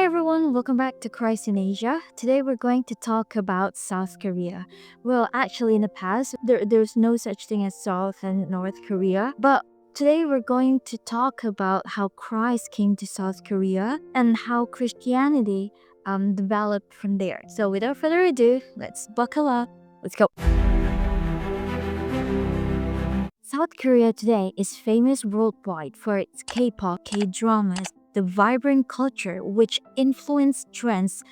everyone, welcome back to Christ in Asia. Today we're going to talk about South Korea. Well, actually, in the past, there's no such thing as South and North Korea, but today we're going to talk about how Christ came to South Korea and how Christianity developed from there. So, without further ado, let's buckle up. Let's go. South Korea today is famous worldwide for its K-pop, K-dramas, the vibrant culture which influenced trends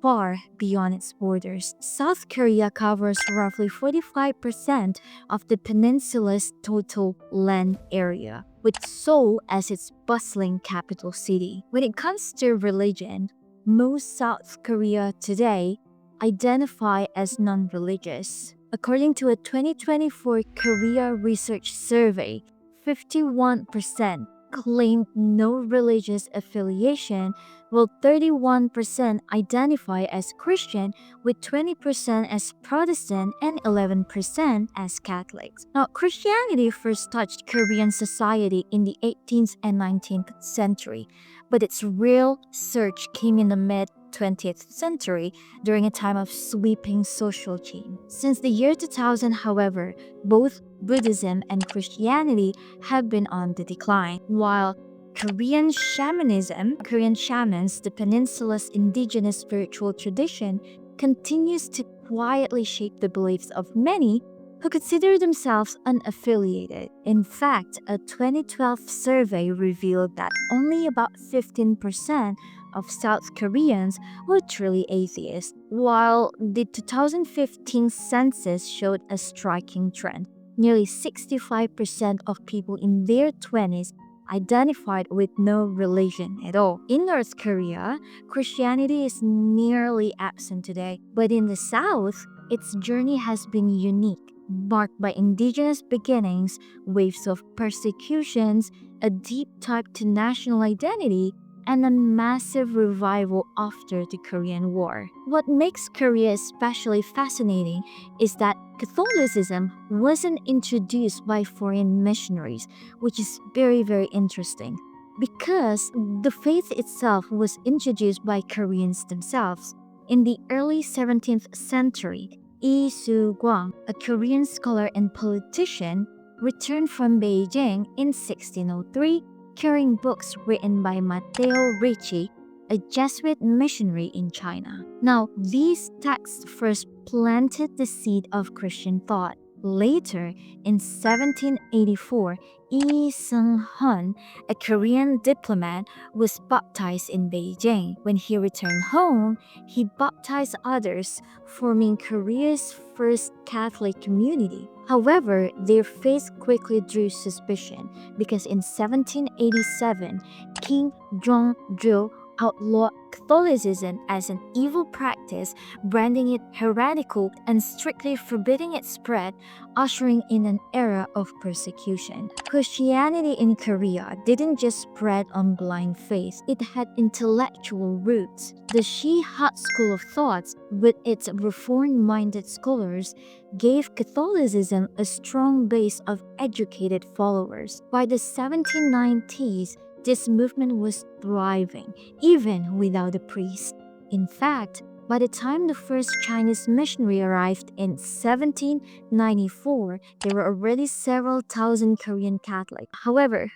far beyond its borders. South Korea covers roughly 45% of the peninsula's total land area, with Seoul as its bustling capital city. When it comes to religion, most South Korea today identify as non-religious. According to a 2024 Korea Research Survey, 51% claim no religious affiliation, while 31% identify as Christian, with 20% as Protestant and 11% as Catholics. Now, Christianity first touched Korean society in the 18th and 19th century, but its real surge came in the mid 20th century during a time of sweeping social change. Since the year 2000, however, both Buddhism and Christianity have been on the decline, while Korean shamans, the peninsula's indigenous spiritual tradition, continues to quietly shape the beliefs of many who consider themselves unaffiliated. In fact, a 2012 survey revealed that only about 15% of South Koreans were truly atheists, while the 2015 census showed a striking trend. Nearly 65% of people in their 20s identified with no religion at all. In North Korea, Christianity is nearly absent today, but in the South, its journey has been unique, marked by indigenous beginnings, waves of persecutions, a deep tie to national identity, and a massive revival after the Korean War. What makes Korea especially fascinating is that Catholicism wasn't introduced by foreign missionaries, which is very interesting, because the faith itself was introduced by Koreans themselves. In the early 17th century, Lee Soo-kwang, a Korean scholar and politician, returned from Beijing in 1603 carrying books written by Matteo Ricci, a Jesuit missionary in China. Now, these texts first planted the seed of Christian thought. Later, in 1784, Lee Seung-hun, a Korean diplomat, was baptized in Beijing. When he returned home, he baptized others, forming Korea's first Catholic community. However, their faith quickly drew suspicion because in 1787, King Jong-jo outlawed Catholicism as an evil practice, branding it heretical and strictly forbidding its spread, ushering in an era of persecution. Christianity in Korea didn't just spread on blind faith, it had intellectual roots. The Shiha school of thought, with its reform-minded scholars, gave Catholicism a strong base of educated followers. By the 1790s, this movement was thriving, even without a priest. In fact, by the time the first Chinese missionary arrived in 1794, there were already several thousand Korean Catholics. However,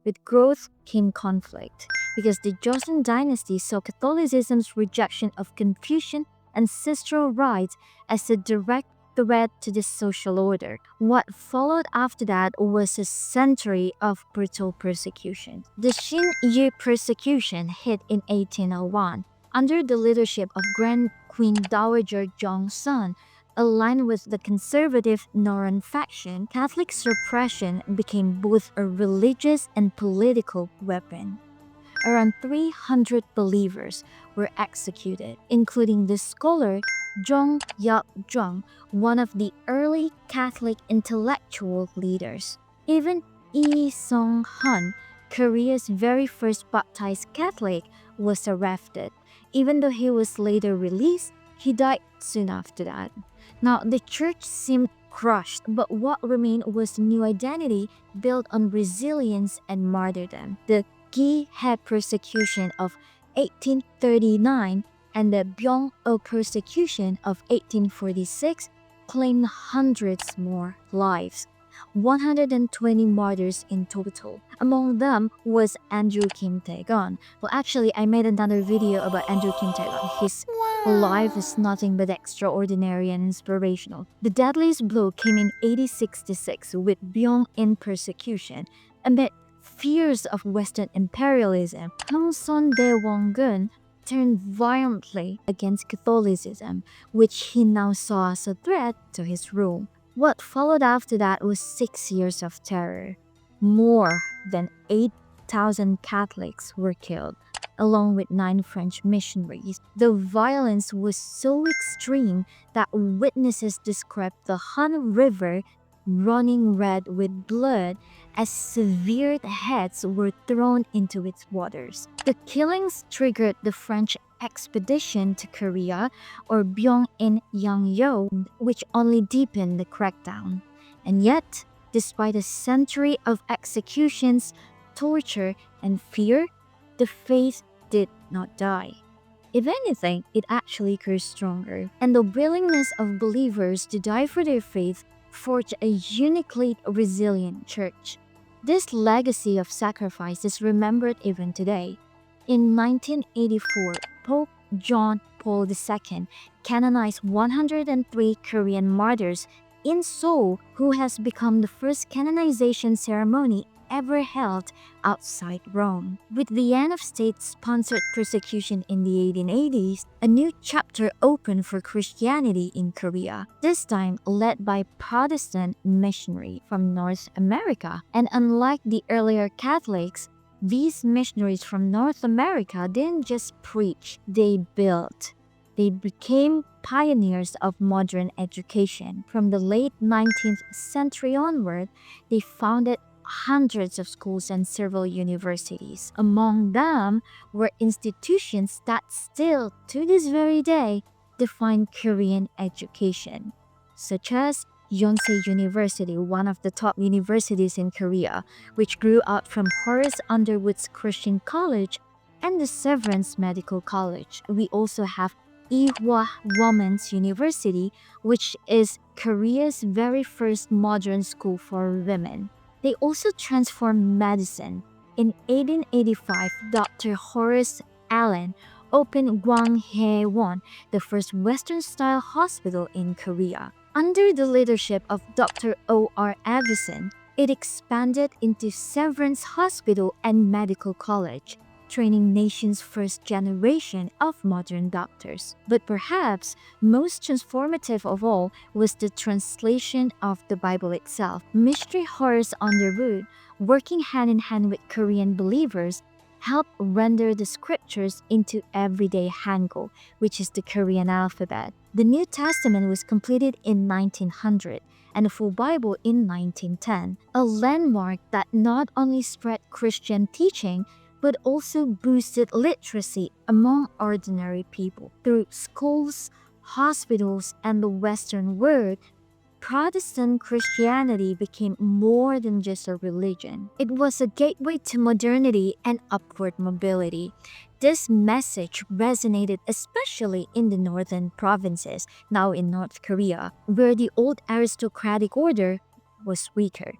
with growth came conflict, because the Joseon dynasty saw Catholicism's rejection of Confucian ancestral rites as a direct threat to the social order. What followed after that was a century of brutal persecution. The Xinyu persecution hit in 1801 under the leadership of Grand Queen Dowager Jongsun. Aligned with the conservative Noron faction, Catholic suppression became both a religious and political weapon. Around 300 believers were executed, including the scholar Jong Yak-jung, one of the early Catholic intellectual leaders. Even Lee Seung-hun, Korea's very first baptized Catholic, was arrested. Even though he was later released, he died soon after that. Now, the church seemed crushed, but what remained was a new identity built on resilience and martyrdom. The Gi-he persecution of 1839 and the Byung-o persecution of 1846 claimed hundreds more lives. 120 martyrs in total. Among them was Andrew Kim Tae-gon. Well, actually, I made another video about Andrew Kim Tae-gon. His life is nothing but extraordinary and inspirational. The deadliest blow came in 1866 with Byung-in persecution. Amid fears of Western imperialism, Hongson Daewon-gun turned violently against Catholicism, which he now saw as a threat to his rule. What followed after that was 6 years of terror. More than 8,000 Catholics were killed, along with 9 French missionaries. The violence was so extreme that witnesses described the Han River running red with blood as severe heads were thrown into its waters. The killings triggered the French expedition to Korea, or Byung-in-Yangyo, which only deepened the crackdown. And yet, despite a century of executions, torture, and fear, the faith did not die. If anything, it actually grew stronger. And the willingness of believers to die for their faith forged a uniquely resilient church. This legacy of sacrifice is remembered even today. In 1984, Pope John Paul II canonized 103 Korean martyrs in Seoul, who has become the first canonization ceremony ever held outside Rome. With the end of state-sponsored persecution in the 1880s, a new chapter opened for Christianity in Korea, this time led by Protestant missionaries from North America. And unlike the earlier Catholics, these missionaries from North America didn't just preach, they built. They became pioneers of modern education. From the late 19th century onward, they founded hundreds of schools and several universities. Among them were institutions that still, to this very day, define Korean education, such as Yonsei University, one of the top universities in Korea, which grew out from Horace Underwood's Christian College and the Severance Medical College. We also have Ewha Women's University, which is Korea's very first modern school for women. They also transformed medicine. In 1885, Dr. Horace Allen opened Gwanghae-won, the first Western-style hospital in Korea. Under the leadership of Dr. O.R. Avison, it expanded into Severance Hospital and Medical College, training nation's first generation of modern doctors. But perhaps most transformative of all was the translation of the Bible itself. Missionary Horace Underwood, working hand-in-hand with Korean believers, helped render the scriptures into everyday Hangul, which is the Korean alphabet. The New Testament was completed in 1900 and the full Bible in 1910, a landmark that not only spread Christian teaching but also boosted literacy among ordinary people. Through schools, hospitals, and the Western world, Protestant Christianity became more than just a religion. It was a gateway to modernity and upward mobility. This message resonated especially in the northern provinces, now in North Korea, where the old aristocratic order was weaker.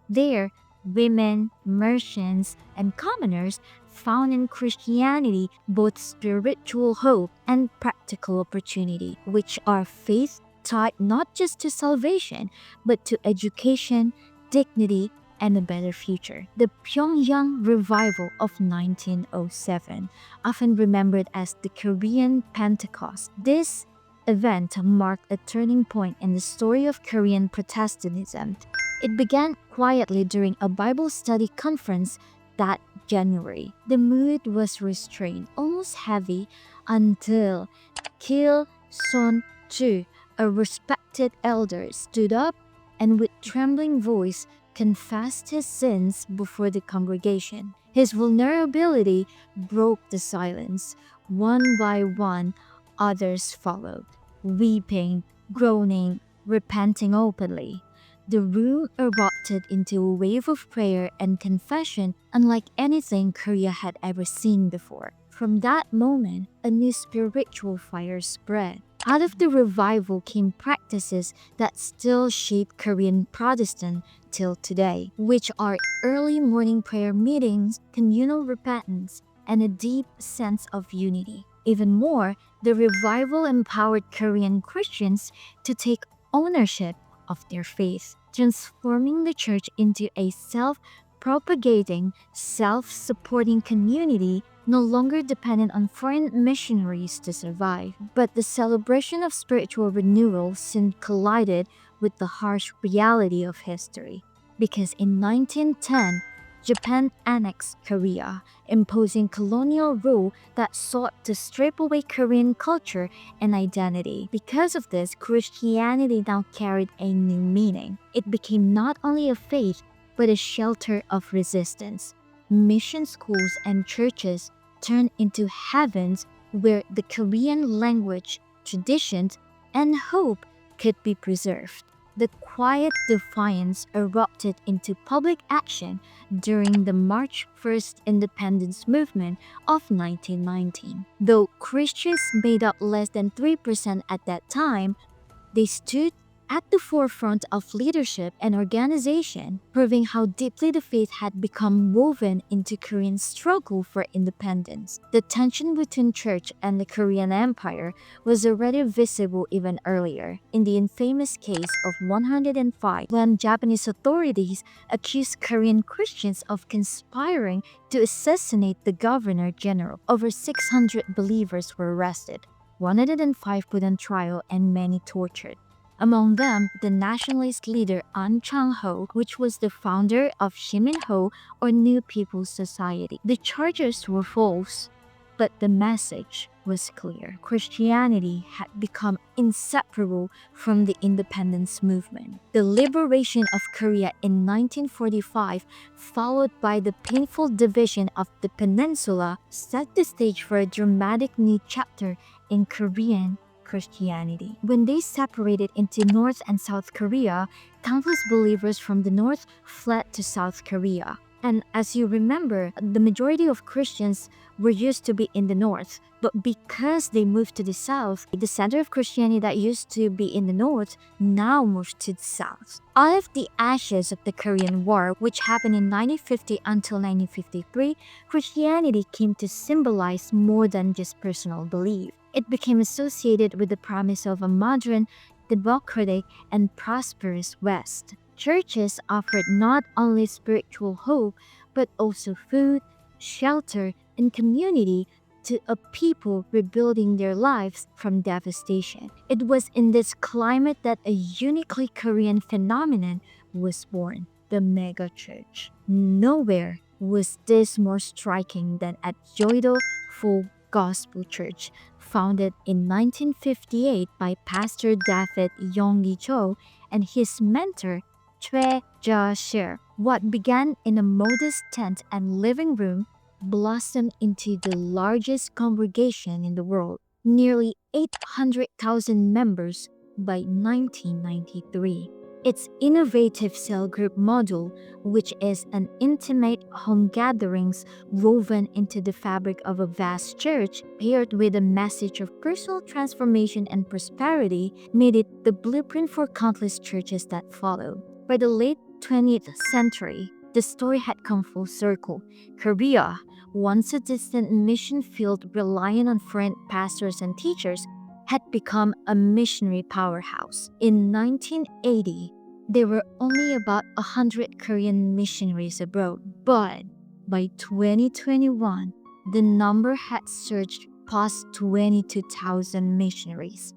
There, women, merchants, and commoners found in Christianity both spiritual hope and practical opportunity, which are faith tied not just to salvation, but to education, dignity, and a better future. The Pyongyang Revival of 1907, often remembered as the Korean Pentecost. This event marked a turning point in the story of Korean Protestantism. It began quietly during a Bible study conference that January. The mood was restrained, almost heavy, until Kil Son-ju, a respected elder, stood up and with trembling voice confessed his sins before the congregation. His vulnerability broke the silence. One by one, others followed, weeping, groaning, repenting openly. The room erupted into a wave of prayer and confession unlike anything Korea had ever seen before. From that moment, a new spiritual fire spread. Out of the revival came practices that still shape Korean Protestant till today, which are early morning prayer meetings, communal repentance, and a deep sense of unity. Even more, the revival empowered Korean Christians to take ownership of their faith, transforming the church into a self-propagating, self-supporting community no longer dependent on foreign missionaries to survive. But the celebration of spiritual renewal soon collided with the harsh reality of history. Because in 1910, Japan annexed Korea, imposing colonial rule that sought to strip away Korean culture and identity. Because of this, Christianity now carried a new meaning. It became not only a faith, but a shelter of resistance. Mission schools and churches turned into heavens where the Korean language, traditions, and hope could be preserved. The quiet defiance erupted into public action during the March 1st independence movement of 1919. Though Christians made up less than 3% at that time, they stood at the forefront of leadership and organization, proving how deeply the faith had become woven into Korean struggle for independence. The tension between church and the Korean Empire was already visible even earlier, in the infamous case of 105, when Japanese authorities accused Korean Christians of conspiring to assassinate the governor general. Over 600 believers were arrested, 105 put on trial, and many tortured. Among them, the nationalist leader An Chang-ho, which was the founder of Shimin-ho, or New People's Society. The charges were false, but the message was clear. Christianity had become inseparable from the independence movement. The liberation of Korea in 1945, followed by the painful division of the peninsula, set the stage for a dramatic new chapter in Korean Christianity. When they separated into North and South Korea, countless believers from the North fled to South Korea. And as you remember, the majority of Christians were used to be in the North, but because they moved to the South, the center of Christianity that used to be in the North now moved to the South. Out of the ashes of the Korean War, which happened in 1950 until 1953, Christianity came to symbolize more than just personal belief. It became associated with the promise of a modern, democratic, and prosperous West. Churches offered not only spiritual hope, but also food, shelter, and community to a people rebuilding their lives from devastation. It was in this climate that a uniquely Korean phenomenon was born: the mega church. Nowhere was this more striking than at Joido Full Gospel Church, founded in 1958 by Pastor David Yonggi-cho and his mentor Choi Ja-shir. What began in a modest tent and living room blossomed into the largest congregation in the world, nearly 800,000 members by 1993. Its innovative cell group model, which is an intimate home gatherings woven into the fabric of a vast church, paired with a message of personal transformation and prosperity, made it the blueprint for countless churches that followed. By the late 20th century, the story had come full circle. Korea, once a distant mission field relying on foreign pastors and teachers, had become a missionary powerhouse. In 1980, there were only about 100 Korean missionaries abroad, but by 2021, the number had surged past 22,000 missionaries,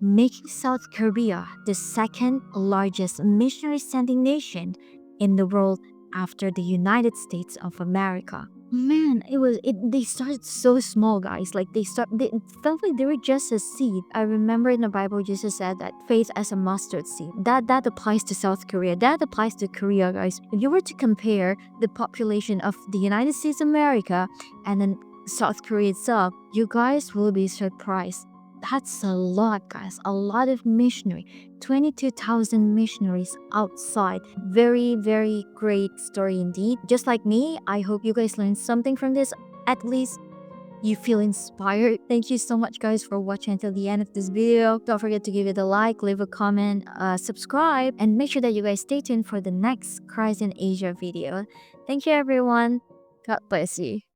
making South Korea the second largest missionary sending nation in the world after the United States of America. Man, they started so small, guys. Like they felt like they were just a seed. I remember in the Bible Jesus said that faith as a mustard seed. That applies to South Korea. That applies to Korea, guys. If you were to compare the population of the United States of America and then South Korea itself, you guys will be surprised. That's a lot, guys. A lot of missionary. 22,000 missionaries outside. Very, very great story indeed. Just like me, I hope you guys learned something from this. At least you feel inspired. Thank you so much, guys, for watching until the end of this video. Don't forget to give it a like, leave a comment, subscribe, and make sure that you guys stay tuned for the next Christ in Asia video. Thank you, everyone. God bless you.